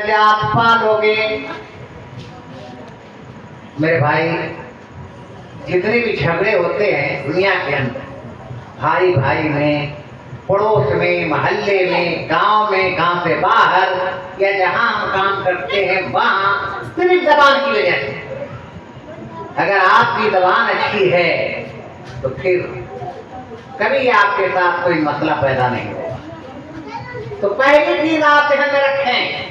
نجات پالو گے۔ میرے بھائی، جتنے بھی جھگڑے ہوتے ہیں دنیا کے اندر، بھائی بھائی میں، پڑوس میں، محلے میں، گاؤں میں، گاؤں سے باہر، یا جہاں ہم کام کرتے ہیں وہاں، صرف زبان کی وجہ سے۔ اگر آپ کی زبان اچھی ہے تو پھر کبھی آپ کے ساتھ کوئی مسئلہ پیدا نہیں ہوگا۔ تو پہلی چیز آپ ذہن میں رکھیں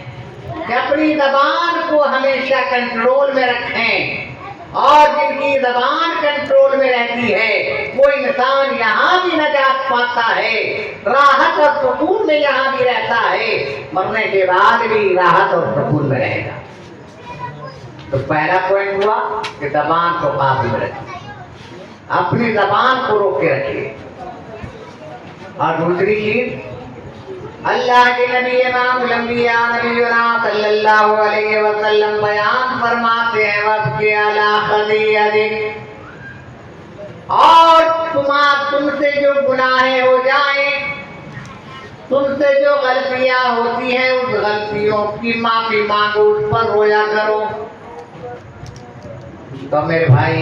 کہ اپنی زبان کو ہمیشہ کنٹرول میں رکھیں، اور جن کی زبان کنٹرول میں رہتی ہے وہ انسان یہاں بھی نجات پاتا ہے، راحت اور سکون میں یہاں بھی رہتا ہے، مرنے کے بعد بھی راحت اور سکون میں رہے گا۔ تو پہلا پوائنٹ ہوا کہ زبان کو قابو میں رکھیں، اپنی زبان کو روک کے رکھیے۔ اور دوسری چیز، اللہ کے نبی امام الانبیاء نبینا صلی اللہ علیہ وسلم بیان فرماتے ہیں وَابْكِ عَلَىٰ خَطِيئَتِكَ، اور تم سے جو گناہیں ہو جائیں، تم سے جو غلطیاں ہوتی ہیں، اس غلطیوں کی معافی مانگو، اس پر رویا کرو۔ تو میرے بھائی،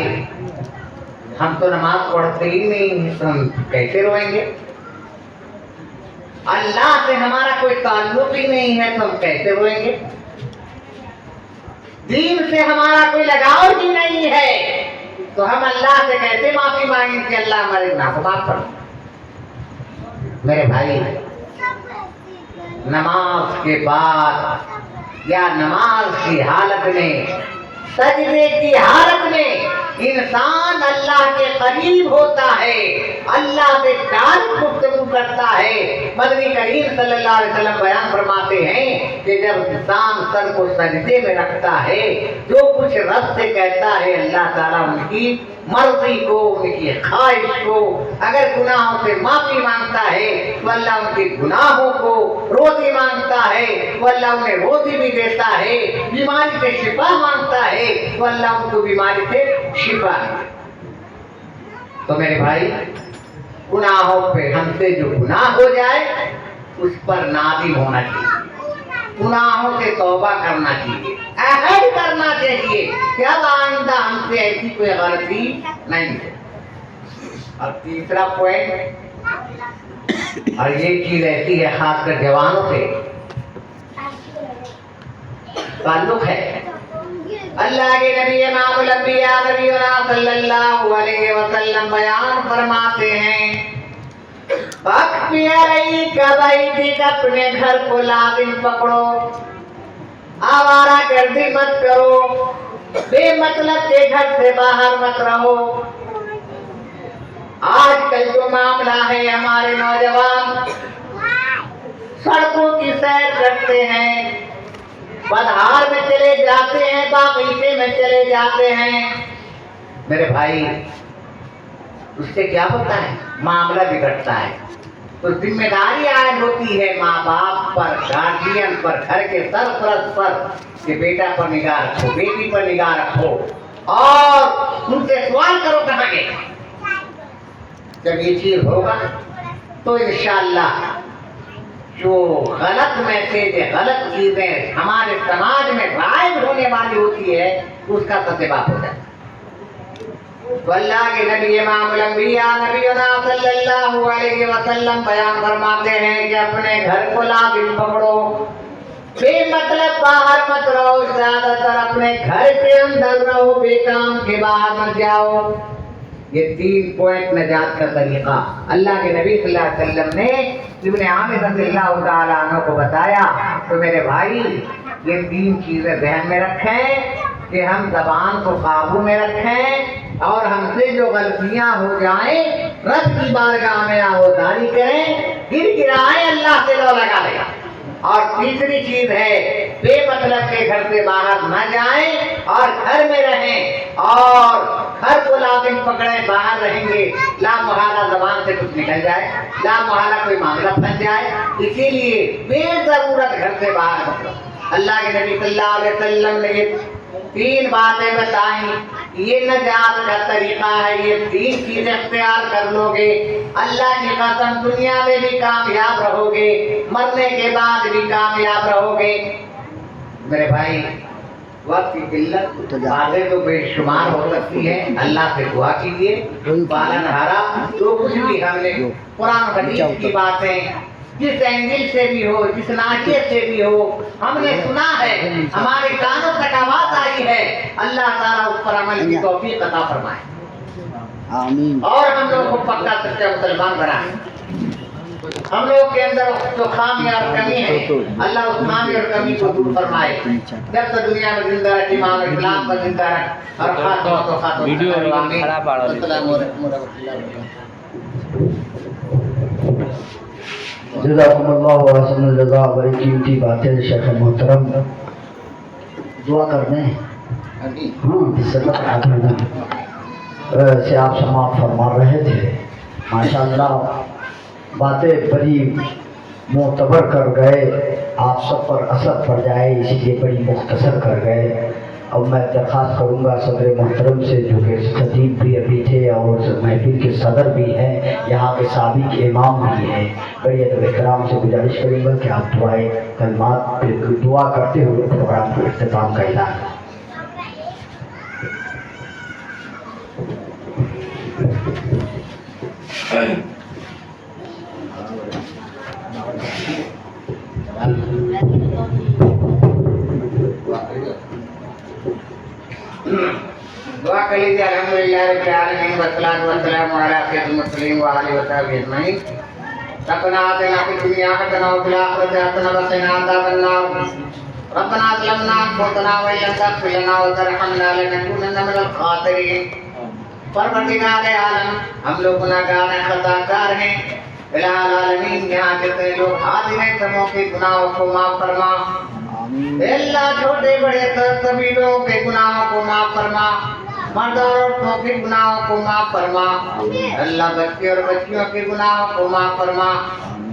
ہم تو نماز پڑھتے ہی نہیں، تو ہم کیسے روئیں گے؟ اللہ سے ہمارا کوئی تعلق ہی نہیں ہے تو ہم کیسے روئیں گے؟ دین سے ہمارا کوئی لگاؤ ہی نہیں ہے تو ہم اللہ سے کیسے معافی مانگیں کہ اللہ ہمارے گناہ کو معاف کر؟ میرے بھائی، نماز کے بعد یا نماز کی حالت میں، سجدے کی حالت میں انسان اللہ کے قریب ہوتا ہے، اللہ سے ڈائریکٹ گفتگو کرتا ہے۔ مدنی کریم صلی اللہ علیہ وسلم بیان فرماتے ہیں کہ جب انسان سر کو سجدے میں رکھتا ہے، جو کچھ رب سے کہتا ہے اللہ تعالیٰ ان کی مرضی کو، ان کی خواہش کو، اگر گناہوں سے معافی مانگتا ہے تو اللہ ان کے گناہوں کو، روزی مانگتا ہے تو اللہ انہیں روزی بھی دیتا ہے، بیماری سے شفا مانگتا ہے تو اللہ ان کو بیماری سے شفا ہے۔ تو میرے بھائی، گناہوں پہ ہم سے جو گناہ ہو جائے اس پر نادم ہونا چاہیے، گناہوں سے توبہ کرنا چاہیے، عہد کرنا چاہیے کہ اب آئندہ ہم سے ایسی کوئی غلطی نہیں ہے۔ اور تیسرا پوائنٹ، اور یہ چیز ایسی ہے خاص کر جوانوں سے تعلق ہے، اللہ کے نبی امام الانبیاء نبینا صلی اللہ علیہ وسلم بیان فرماتے ہیں فَأَكْفِيَ عَلَيْكَ بَيْتِكَ، اپنے گھر کو لازم پکڑو، آوارہ گردی مت کرو، بے مطلب کے گھر سے باہر مت رہو۔ آج کل جو معاملہ ہے، ہمارے نوجوان سڑکوں کی سیر کرتے ہیں، بدہار میں چلے جاتے ہیں، باغیچے میں چلے جاتے ہیں۔ میرے بھائی، اس سے کیا ہوتا ہے؟ معاملہ بگڑتا ہے۔ تو ذمہ داری عائد ہوتی ہے ماں باپ پر، گارجین پر، گھر کے سرپرست پر کہ بیٹا پر نگاہ رکھو، بیٹی پر نگاہ رکھو، اور ان سے سوال کرو کہاں گئے۔ جب یہ چیز ہوگا تو انشاءاللہ جو غلط میسیج، غلط چیزیں ہمارے سماج میں رائج ہونے والی ہوتی ہے اس کا ستباب ہو جائے۔ تو اللہ کے نبی امام الانبیاء نبینا صلی اللہ علیہ وسلم بیان فرماتے ہیں کہ اپنے گھر کو لازم پکڑو، بے مطلب باہر مت رہو، زیادہ تر اپنے گھر کے اندر رہو، بے کام کے باہر مت جاؤ۔ یہ 3 پوائنٹ نجات کا طریقہ اللہ کے نبی صلی اللہ علیہ وسلم نے ابن عامر رضی اللہ تعالیٰ عنہ کو بتایا۔ تو میرے بھائی، یہ 3 چیزیں ذہن میں رکھیں کہ ہم زبان کو قابو میں رکھیں، اور ہم سے جو غلطیاں ہو جائیں رب کی بارگاہ میں آہوازاری کریں، گر گرائیں، اللہ سے لو لگا لے۔ اور تیسری چیز ہے بے مطلب کے گھر سے باہر نہ جائیں اور گھر میں رہیں، اور گھر کو لازم پکڑیں، باہر رہیں گے لا محالہ زبان سے کچھ نکل جائے، لا محالہ کوئی معاملہ پھنس جائے، اسی لیے بے ضرورت گھر سے باہر نکلو۔ اللہ کے نبی صلی اللہ علیہ وسلم نے یہ 3 باتیں بتائیں، یہ نجات کا طریقہ ہے، یہ 3 چیزیں اختیار کر لو گے، اللہ کی قسم دنیا میں بھی کامیاب رہو گے، مرنے کے بعد بھی کامیاب رہو گے۔ میرے بھائی وقت کی قلت باتیں تو بے شمار ہو سکتی ہیں، اللہ سے دعا کیجیے پالن ہارا جو کچھ بھی ہم نے قرآن حدیث کی باتیں جس اینگل سے بھی ہو، جس ناحیے سے بھی ہو ہم نے سنا ہے، ہمارے کانوں تک آواز آئی ہے، اللہ تعالیٰ اس پر عمل کی توفیق عطا فرمائے آمین۔ اور ہم لوگ کو پکا سچا مسلمان بنائے۔ ہم لوگ کے اندر جو خامی اور کمی ہے اللہ اس خامی اور کمی کو دور فرمائے، جب تک دنیا میں زندہ رکھ ایمان اور اسلام پر زندہ رکھ اور خاتمہ تو خاتمہ ویڈیو آمین۔ خراب آ رہا ہے۔ السلام علیکم ورحمۃ اللہ وبرکاتہ۔ جزاکم اللہ وحسن الجزا، بڑی قیمتی باتیں شیخ محترم، دعا کر دیں۔ ہاں سے آپ سماعت فرما رہے تھے، ماشاءاللہ باتیں بڑی معتبر کر گئے، آپ سب پر اثر پڑ جائے اسی لیے بڑی مختصر کر گئے۔ اب میں درخواست کروں گا صدر محترم سے جو کہ خطیب بھی ابھی تھے اور محفل کے صدر بھی ہیں، یہاں کے سابق امام بھی ہیں، بڑی ادب احترام سے گزارش کروں گا کہ آپ دعائیں کلمات دعا کرتے ہوئے پروگرام کو اختتام کا اعلان کریں۔ دعا کر لیجیے۔ الحمدللہ رب العالمین والصلاۃ والسلام علی سید المرسلین وآلہ وصحبہ اجمعین۔ ربنا آتنا فی الدنیا حسنۃ وفی الآخرۃ حسنۃ وقنا عذاب النار۔ ربنا ظلمنا انفسنا وإن لم تغفر لنا وترحمنا لنکونن من الخاسرین۔ پروردگار عالم ہم لوگ گناہگار ہیں، خطا کار ہیں، الہ العالمین یہاں جتنے لوگ حاضر ہیں سبوں کے گناہوں کو معاف فرما، اے اللہ چھوٹے بڑے سبھی لوگوں کے گناہوں کو معاف فرما، مرد اور عورتوں کے گناہوں کو معاف فرما، اللہ بچے اور بچیوں کے گناہوں کو معاف فرما،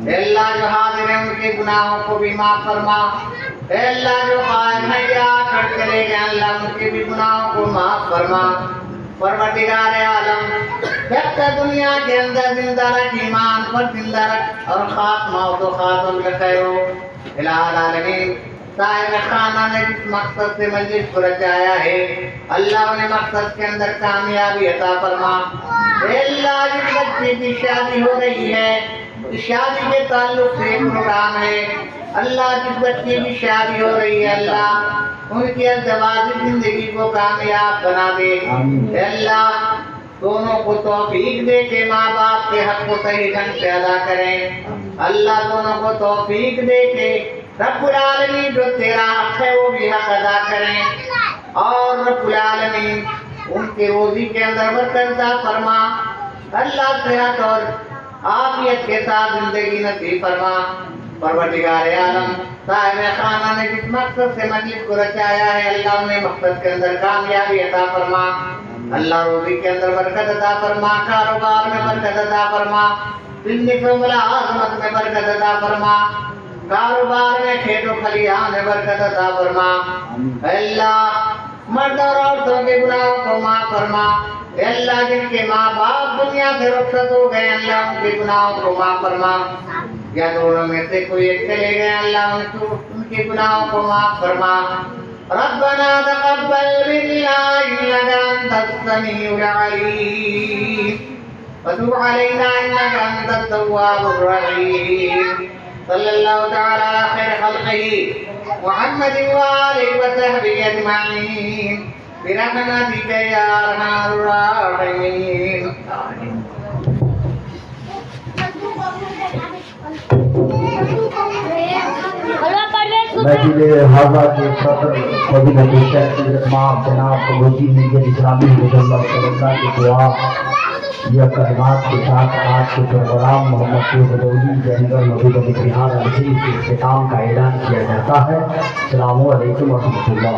اے اللہ جو حاضر ہیں ان کے گناہوں کو بھی معاف فرما، اے اللہ جو قائم ہیں یا کر چلے گئے اللہ ان کے بھی گناہوں کو معاف فرما۔ پروردگار عالم جب تک دنیا کے اندر زندہ رکھ، ایمان پر زندہ رکھ اور خاتمہ تو خاتم خیر ہو۔ الہ العالمین صاحب خانہ نے جس مقصد سے مجلس کو رچایا ہے اللہ انہیں مقصد کے اندر کامیابی عطا فرما۔ اے اللہ جس بچے کی شادی ہو رہی ہے، شادی کے تعلق سے پروگرام ہے، اللہ جس بچے کی شادی ہو رہی ہے اللہ ان کی ازدواجی زندگی کو کامیاب بنا دے۔ اے اللہ دونوں کو توفیق دے کہ ماں باپ کے حق کو صحیح ڈھنگ سے ادا کریں، اللہ دونوں کو توفیق دے کہ رب العالمین جو تیرا حق ہے وہ بھی حق ادا کریں، اور رب العالمین ان کے روزی کے اندر برکت عطا فرما، اللہ صحت اور عافیت کے ساتھ زندگی نصیب فرما۔ پروردگار عالم صاحب خانہ نے جس مقصد سے مجلس کو رچایا ہے اللہ انہیں مقصد کے اندر کامیابی عطا فرما، اللہ روزی کے اندر برکت عطا فرما، کاروبار میں برکت عطا فرما، بزنس و ملازمت میں برکت عطا فرما، کاروبار میں کھیت و کھلیان میں برکت عطا فرما۔ اے اللہ مرد اور عورتوں کے گناہوں کو معاف فرما، اے اللہ جن کے ماں باپ دنیا سے رخصت ہو گئے اللہ ان کے گناہوں کو معاف فرما، یا دونوں میں سے کوئی ایک چلے گئے اللہ ان کے گناہوں کو معاف فرما۔ ربنا تقبل منا انك انت السميع العليم وتب علينا انك انت التواب الرحيم۔ صلی اللہ تعالی علی خیر خلقہ محمد وآلہ وصحبہ اجمعین برحمتک یا ارحم الراحمین۔ محفل حاضہ کے صدر فضیلت شیخ امام جناب قبوتی نیت اسلامی مجلہ صلی اللہ کی دعا یا کلمات کے ساتھ آج کے پروگرام محمد شیخ بدوی جہنگر محبوب علی بہار علیہ کے اختتام کا اعلان کیا جاتا ہے۔ السلام علیکم ورحمۃ اللہ۔